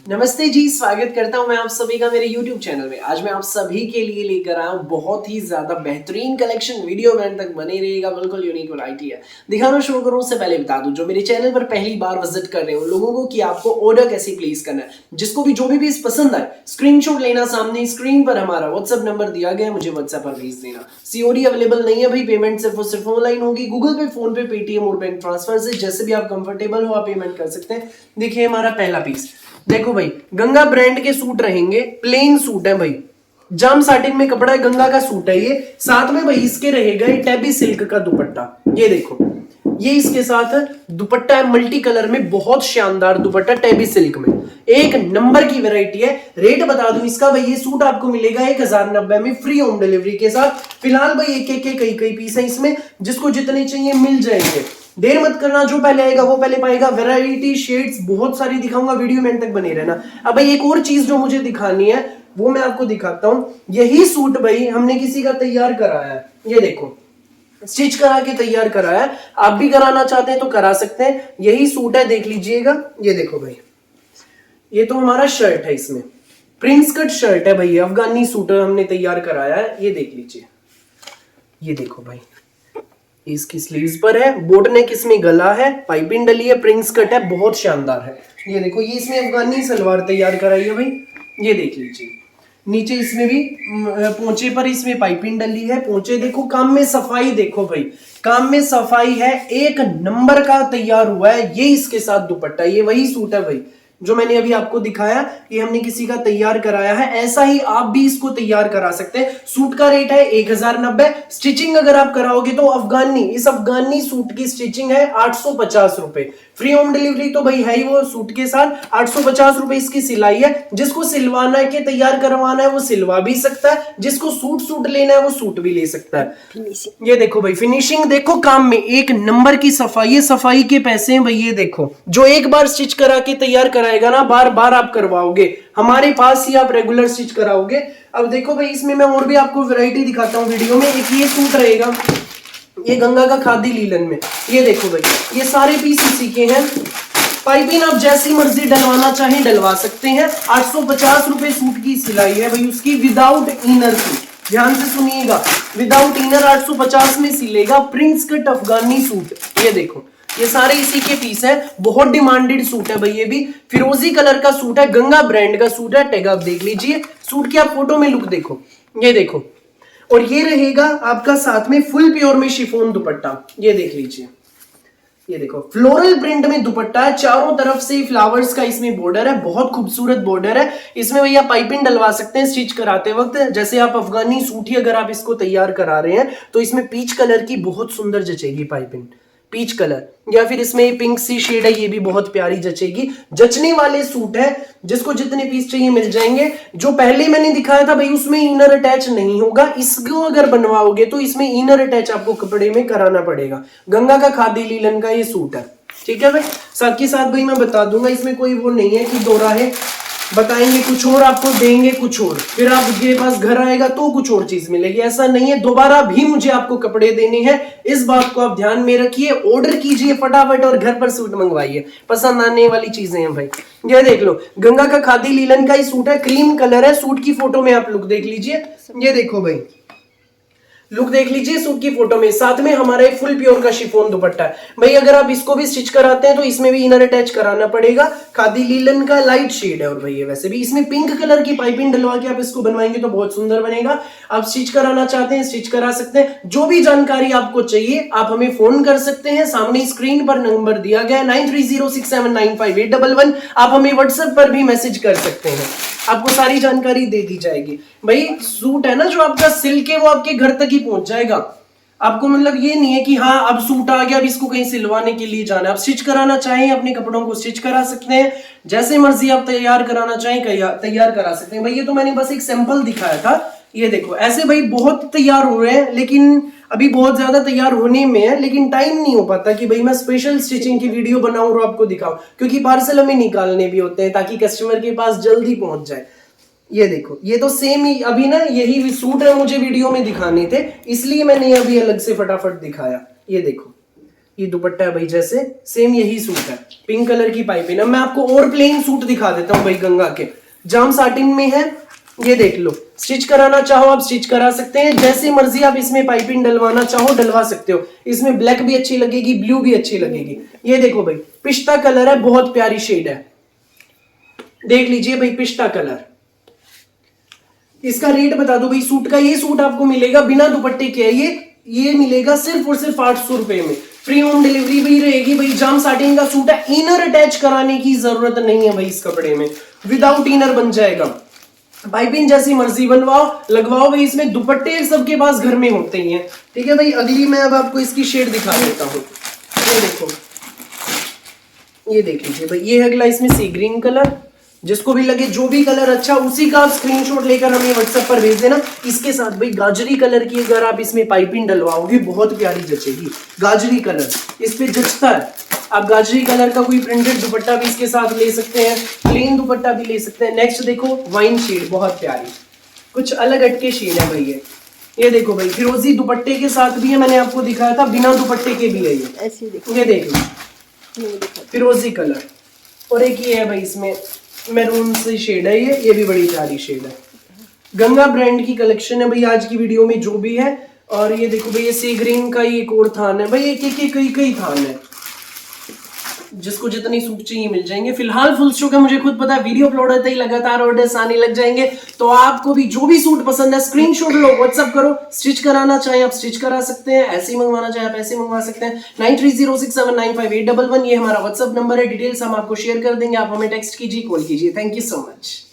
नमस्ते जी, स्वागत करता हूं मैं आप सभी का मेरे YouTube चैनल में। आज मैं आप सभी के लिए लेकर आया हूं बहुत ही ज्यादा बेहतरीन कलेक्शन। वीडियो में अंत तक बने रहिएगा, बिल्कुल यूनिक वैरायटी है। दिखाना शुरू करूं उससे पहले बता दूं, जो मेरे चैनल पर पहली बार विजिट कर रहे हो लोगों को कि आपको ऑर्डर कैसे प्लेस करना है। जिसको भी जो भी पीस पसंद आए स्क्रीनशॉट लेना, सामने स्क्रीन पर हमारा व्हाट्सएप नंबर दिया गया है, मुझे व्हाट्सएप पर भेज देना। सीओडी अवेलेबल नहीं है भाई, पेमेंट सिर्फ और सिर्फ ऑनलाइन होगी, गूगल पे, फोन पे, पेटीएम और बैंक ट्रांसफर से। जैसे भी आप कंफर्टेबल हो आप पेमेंट कर सकते हैं। देखिए हमारा पहला पीस, देखो भाई, गंगा ब्रांड के सूट रहेंगे, प्लेन सूट है भाई, जाम साटिन में कपड़ा है, गंगा का सूट है ये। साथ में भाई इसके रहेगा टैबी सिल्क का दुपट्टा। ये देखो, ये इसके साथ दुपट्टा है मल्टी कलर में, बहुत शानदार दुपट्टा टैबी सिल्क में, एक नंबर की वैरायटी है। रेट बता दूं इसका भाई, ये सूट आपको मिलेगा 1090 में फ्री होम डिलीवरी के साथ। फिलहाल भाई एक एक कई कई पीस है इसमें, जिसको जितने चाहिए मिल जाएंगे। देर मत करना, जो पहले आएगा वो पहले पाएगा। वैरायटी शेड्स बहुत सारी दिखाऊंगा, वीडियो में तक बने रहना। अब भाई एक और चीज जो मुझे दिखानी है वो मैं आपको दिखाता हूं। यही सूट भाई हमने किसी का तैयार कराया है, ये देखो, स्टिच करा के तैयार कराया है। आप भी कराना चाहते हैं तो करा सकते हैं। यही सूट है, देख लीजिएगा। ये देखो भाई, ये तो हमारा शर्ट है, इसमें प्रिंस कट शर्ट है भाई, अफगानी सूट हमने तैयार कराया है। ये देख लीजिए, ये देखो भाई, इसकी स्लीव्स पर है, बोट नेक इसमें गला है, पाइपिंग डली है, प्रिंस कट है, बहुत शानदार है। ये देखो, ये इसमें अफगानी सलवार तैयार कराई है भाई। ये देख लीजिए, नीचे इसमें भी पोंचे पर इसमें पाइपिंग डली है। पोंचे देखो, काम में सफाई देखो भाई, काम में सफाई है, एक नंबर का तैयार हुआ है। ये इसके साथ दुपट्टा, ये वही सूट है भाई जो मैंने अभी आपको दिखाया, ये हमने किसी का तैयार कराया है। ऐसा ही आप भी इसको तैयार करा सकते हैं। सूट का रेट है 1090। स्टिचिंग अगर आप कराओगे तो इस अफगानी सूट की स्टिचिंग है 850 रुपए। फ्री होम डिलीवरी तो भाई है ही वो सूट के साथ। 850 रुपए इसकी सिलाई है। जिसको सिलवाना है, के तैयार करवाना है, वो सिलवा भी सकता है। जिसको सूट लेना है वो सूट भी ले सकता है। ये देखो भाई, फिनिशिंग देखो, काम में एक नंबर की सफाई है, सफाई के पैसे हैं भाई। ये देखो, जो एक बार स्टिच करा के तैयार कराएगा ना, बार बार आप करवाओगे, हमारे पास ही आप रेगुलर स्टिच कराओगे। अब देखो भाई, इसमें मैं और भी आपको वैरायटी दिखाता हूँ वीडियो में। एक ये सूट रहेगा, ये गंगा का खादी लीलन में। ये देखो भाई, ये सारे पीस इसी के हैं। पाइपिंग आप जैसी मर्जी डलवाना चाहें डलवा सकते हैं। 850 रुपए सूट की सिलाई है भाई उसकी, विदाउट इनर की। ध्यान से सुनिएगा, विदाउट इनर 850 में सिलेगा। प्रिंस कट अफगानी सूट, ये देखो, ये सारे इसी के पीस है। बहुत डिमांडेड सूट है भाई, ये भी फिरोजी कलर का सूट है, गंगा ब्रांड का सूट है। टैग आप देख लीजिए, सूट की आप फोटो में लुक देखो, ये देखो। और ये रहेगा आपका साथ में फुल प्योर में शिफॉन दुपट्टा। ये देख लीजिए, ये देखो, फ्लोरल प्रिंट में दुपट्टा है, चारों तरफ से फ्लावर्स का इसमें बॉर्डर है, बहुत खूबसूरत बॉर्डर है। इसमें भैया पाइपिंग डलवा सकते हैं स्टिच कराते वक्त। जैसे आप अफगानी सूट ही अगर आप इसको तैयार करा रहे हैं तो इसमें पीच कलर की बहुत सुंदर जचेगी पाइपिंग, पीच कलर, या फिर इसमें पिंक सी शेड है, ये भी बहुत प्यारी जचेगी। जचने वाले सूट है, जिसको जितने पीस चाहिए मिल जाएंगे। जो पहले मैंने दिखाया था भाई, उसमें इनर अटैच नहीं होगा। इसको अगर बनवाओगे तो इसमें इनर अटैच आपको कपड़े में कराना पड़ेगा। गंगा का खादी लीलन का ये सूट है, ठीक है भाई। साथ के साथ भाई मैं बता दूंगा, इसमें कोई वो नहीं है कि दोरा है, बताएंगे कुछ और, आपको देंगे कुछ और, फिर आपके पास घर आएगा तो कुछ और चीज मिलेगी। ऐसा नहीं है, दोबारा भी मुझे आपको कपड़े देने हैं, इस बात को आप ध्यान में रखिए। ऑर्डर कीजिए फटाफट और घर पर सूट मंगवाइए, पसंद आने वाली चीजें हैं भाई। ये देख लो, गंगा का खादी लीलन का ही सूट है, क्रीम कलर है। सूट की फोटो में आप लुक देख लीजिए, ये देखो भाई, लुक देख लीजिए सूट की फोटो में। साथ में हमारा एक फुल प्योर का शिफॉन दुपट्टा है भाई। अगर आप इसको भी स्टिच कराते हैं तो इसमें भी इनर अटैच कराना पड़ेगा। खादी लीलन का लाइट शेड है, और भाई वैसे भी इसमें पिंक कलर की पाइपिंग डलवा के आप इसको बनवाएंगे तो बहुत सुंदर बनेगा। आप स्टिच कराना चाहते हैं स्टिच करा सकते हैं। जो भी जानकारी आपको चाहिए आप हमें फोन कर सकते हैं, सामने स्क्रीन पर नंबर दिया गया है 9306795811। आप हमें व्हाट्सएप पर भी मैसेज कर सकते हैं, आपको सारी जानकारी दे दी जाएगी भाई। सूट है ना जो आपका सिल्क है, वो आपके घर तक ही पहुंच जाएगा। आपको मतलब ये नहीं है कि हाँ अब सूट आ गया अब इसको कहीं सिलवाने के लिए जाना है। आप स्टिच कराना चाहें अपने कपड़ों को स्टिच करा सकते हैं, जैसे मर्जी आप तैयार कराना चाहें तैयार करा सकते हैं भाई। ये तो मैंने बस एक सैंपल दिखाया था। ये देखो, ऐसे भाई बहुत तैयार हो रहे हैं, लेकिन अभी बहुत ज्यादा तैयार होने में है, लेकिन टाइम नहीं हो पाता कि भाई मैं स्पेशल स्टिचिंग की वीडियो बनाऊं और आपको दिखाऊं, क्योंकि पार्सल हमें निकालने भी होते हैं ताकि कस्टमर के पास जल्दी पहुंच जाए। ये देखो, ये तो सेम ही अभी ना यही सूट है, मुझे वीडियो में दिखाने थे इसलिए मैंने अभी अलग से फटाफट दिखाया। ये देखो, ये दुपट्टा है भाई, जैसे सेम यही सूट है, पिंक कलर की पाइपिंग। अब मैं आपको और प्लेन सूट दिखा देता हूँ भाई, गंगा के जाम साटिन में है, ये देख लो। स्टिच कराना चाहो आप स्टिच करा सकते हैं, जैसे मर्जी आप इसमें पाइपिंग डलवाना चाहो डलवा सकते हो। इसमें ब्लैक भी अच्छी लगेगी, ब्लू भी अच्छी लगेगी। ये देखो भाई, पिस्ता कलर है, बहुत प्यारी शेड है, देख लीजिए भाई, पिस्ता कलर। इसका रेट बता दो भाई सूट का। ये सूट आपको मिलेगा बिना दुपट्टे के है, ये मिलेगा सिर्फ और सिर्फ 800 रुपए में। फ्री होम डिलीवरी भी रहेगी भाई। जाम साटिन का सूट है, इनर अटैच कराने की जरूरत नहीं है भाई, इस कपड़े में विदाउट इनर बन जाएगा। पाइपिंग जैसी मर्जी बनवाओ लगवाओ भाई, इसमें दुपट्टे सबके पास घर में होते ही हैं। ठीक है भाई, अगली मैं अब आपको इसकी शेड दिखा देता हूँ। ये देखो, ये देख लीजिए भाई, ये अगला इसमें सी ग्रीन कलर। जिसको भी लगे जो भी कलर अच्छा, उसी का स्क्रीनशॉट लेकर हमें व्हाट्सएप पर भेज देना। इसके साथ भाई गाजरी कलर की अगर आप इसमें पाइपिंग डलवाओगे बहुत प्यारी जचेगी। गाजरी कलर इस पे जचता है। आप गाजरी कलर का कोई प्रिंटेड दुपट्टा भी इसके साथ ले सकते हैं, प्लेन दुपट्टा भी ले सकते हैं। नेक्स्ट देखो, वाइन शेड, बहुत प्यारी, कुछ अलग हटके शेड है भाई। ये देखो भाई, फिरोजी दुपट्टे के साथ भी है, मैंने आपको दिखाया था, बिना दुपट्टे के भी है ये देख लो, फिरोजी कलर। और एक ये है भाई, इसमें मैरून सी शेड है, ये भी बड़ी प्यारी शेड है। गंगा ब्रांड की कलेक्शन है भाई आज की वीडियो में जो भी है। और ये देखो भाई, ये सी ग्रीन का ही एक और थान है भाई, एक कई थान है, जिसको जितनी सूट चाहिए मिल जाएंगे। फिलहाल फुल स्टॉक है, मुझे खुद पता है, वीडियो अपलोड होते ही लगातार ऑर्डर्स आने लग जाएंगे। तो आपको भी जो भी सूट पसंद है स्क्रीनशॉट लो, व्हाट्सएप करो। स्टिच कराना चाहे आप स्टिच करा सकते हैं, ऐसे ही मंगवाना चाहे आप ऐसे मंगवा सकते हैं। 9306795811 ये हमारा व्हाट्सएप नंबर है। डिटेल्स हम आपको शेयर कर देंगे, आप हमें टेक्स्ट कीजिए, कॉल कीजिए। Thank you so much.